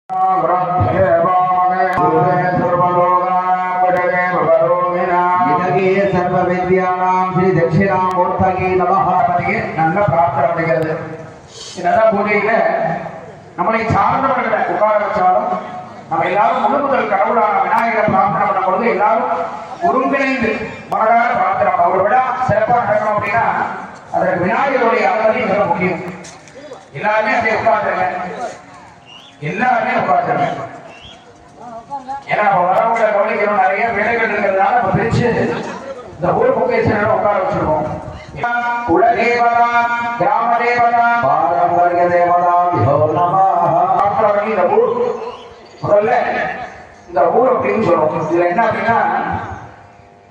ஸ்ரீ தட்சிணாமூர்த்தகே நமஹ. நல்ல பிரார்த்தனை பண்ணுகிறது. நல்ல பூஜையில நம்மளை சார்ந்தவர்களை உட்கார வச்சாலும் நம்ம எல்லாரும் முழு முதல் கடவுளான விநாயகரை பிரார்த்தனை பண்ணும் பொழுது எல்லாரும் ஒருங்கிணைந்து மனதார பிரார்த்தனை. ஒரு விழா சிறப்பாக நடக்கணும் அப்படின்னா அதற்கு விநாயகருடைய அனுமதி மிக முக்கியம். எல்லாருமே அப்படியே உட்கார்ந்துருங்க, எல்லாருமே உட்கார்ந்துருங்க. ஏன்னா வரவங்களை கவனிக்கணும், நிறைய வேலைகள் இருக்கிறதுனால நம்ம பிரிச்சு இந்த ஊர் முகேசன் உட்கார வச்சிருக்கோம். குலதேவதா, கிராம தேவதா, பாரம்பரிய தேவதா, இந்த ஊர் முதல்ல இந்த ஊர் அப்படின்னு சொல்றோம். இதுல என்ன அப்படின்னா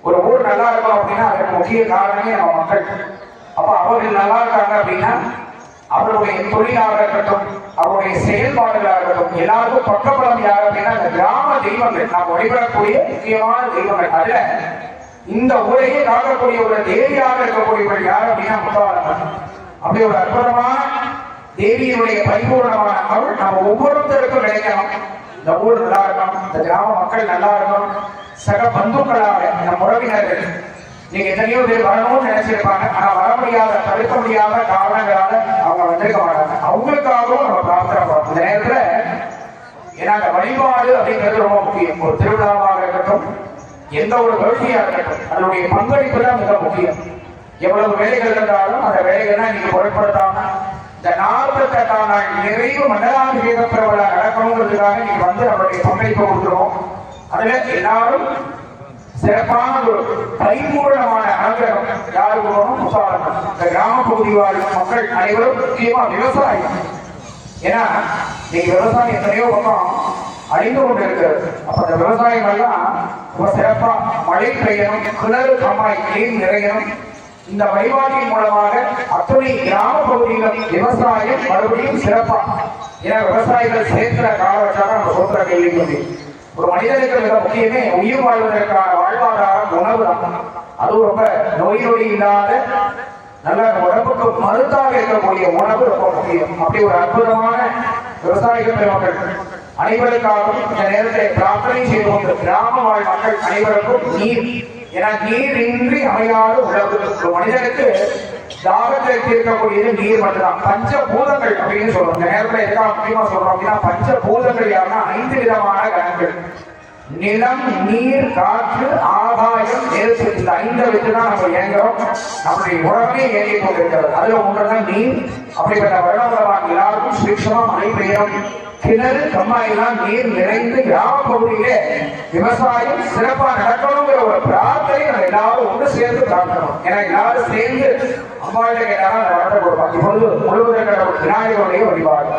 ஒரு ஊர் நல்லா இருக்கும் அப்படின்னா அதற்கு முக்கிய காரணமே நம்ம மக்கள். அப்ப அவர்கள் நல்லா இருக்காங்க அப்படின்னா அவருடைய தொழிலாக இருக்கட்டும், அவருடைய செயல்பாடுகளாக இருக்கட்டும், எல்லாருக்கும் பக்கபலம் யார் அப்படின்னா அந்த கிராம தெய்வங்கள், நாம் வழிபடக்கூடிய முக்கியமான தெய்வங்கள். அதுல இந்த ஊரையே காக்கக்கூடிய ஒரு தேவியாக இருக்கக்கூடியவர்கள் யார் அப்படின்னா முத்தாளம்மன். அப்படி ஒரு அற்புதமான தேவியினுடைய பரிபூர்ணமான அருள் நம்ம ஒவ்வொருத்தருக்கும் கிடைக்கணும். இந்த ஊர் நல்லா இருக்கணும், இந்த கிராம மக்கள் நல்லா இருக்கணும், சக பந்துக்களாக நம் உறவினர்கள் நீங்க எத்தனையோ பேர் வரணும்னு நினைச்சிருப்பாங்க, ஆனா வர முடியாத தடுக்க முடியாத காரணங்களால அவங்க வந்திருக்க மாட்டாங்க. அவங்களுக்காகவும் நம்ம பிரார்த்தனை பண்ணணும். இந்த நேரத்துல ஏன்னா அந்த வழிபாடு அப்படிங்கிறது ரொம்ப முக்கியம். ஒரு திருவிழாவாக இருக்கட்டும், எந்த ஒரு வேள்வியா இருக்கட்டும், அதனுடைய பங்களிப்பு தான் மிக முக்கியம். எவ்வளவு வேலைகள் இருந்தாலும் அந்த வேலைகள்லாம் நீங்க பொருட்படுத்தாம இந்த 48 நாள் நிறைவு மண்டலாபிஷேக பெருவிழா நடக்கணுங்கிறதுக்காக நீங்க வந்து நம்மளுடைய பங்களிப்பை கொடுத்துருவோம். அதுல எல்லாரும் சிறப்பான ஒரு பரிபூர்ணமான அனுகிரகம் யாரு கொடுக்கணும்? முத்தாளம்மன். இந்த கிராம பகுதி வாழும் மக்கள் அனைவரும் முக்கியமா விவசாயம். ஏன்னா நீங்க விவசாயம் எத்தனையோ பக்கம் அழிந்து கொண்டு இருக்கிறது. அப்ப அந்த விவசாயங்கள்லாம் ரொம்ப சிறப்பா மழை பெய்யணும், கிணறு கம்மாய் நீர் நிறையணும். இந்த வழிபாட்டின் மூலமாக அத்துணை கிராம பகுதியிலும் விவசாயம் மறுபடியும் சிறப்பா. ஏன்னா விவசாயிகள் சேர்க்கிற காலகட்டம் நம்ம சொல்ற கேள்வி. ஒரு மனிதனுக்கு மிக முக்கியமே உயிர் வாழ்வதற்கான வாழ்வாதாரம் உணவு தான். அதுவும் ரொம்ப நோய் நொடி இல்லாத நல்ல உடம்புக்கு மருந்தாக இருக்கக்கூடிய உணவு ரொம்ப முக்கியம். அப்படி ஒரு அற்புதமான விவசாயிகள் பெருமக்கள் அனைவருக்காகவும் இந்த நேரத்தை பிரார்த்தனை செய்து கொண்டு கிராம வாழ் மக்கள் அனைவருக்கும் நீர், ஏன்னா நீர் இன்றி அமையாத உலகு. ஒரு மனிதனுக்கு தாகத்தை தீர்க்கக்கூடியது நீர் மட்டும்தான். பஞ்சபூதங்கள் அப்படின்னு சொல்றோம். இந்த நேரத்தில் எதுக்காக முக்கியமா சொல்றோம் அப்படின்னா பஞ்சபூதங்கள் யாருன்னா 5 விதமான கணங்கள்: நிலம், நீர், காற்று, ஆகாயம், நெருப்பு. இந்த 5 வச்சுதான் நம்ம இயங்குறோம். நம்முடைய உடம்பே இயங்கிக் கொண்டிருக்கிறது. அதுல ஒன்றுதான் நீர். அப்படிப்பட்ட வருடமாக எல்லாருக்கும் சுபிக்ஷமா மழை பெய்யும், கிணறு கம்மாயெல்லாம் நீர் நிறைந்து கிராம பகுதியிலே விவசாயம் சிறப்பா நடக்கணுங்கிற ஒரு பிரார்த்தனை நம்ம எல்லாரும் ஒன்று சேர்ந்து பிரார்த்தணும். ஏன்னா எல்லாரும் சேர்ந்து அம்மாவில கேட்டாலும் அந்த வரத்தை கொடுப்பாங்க. இப்பொழுது முழுவதற்கு விநாயகருடைய வழிபாடு.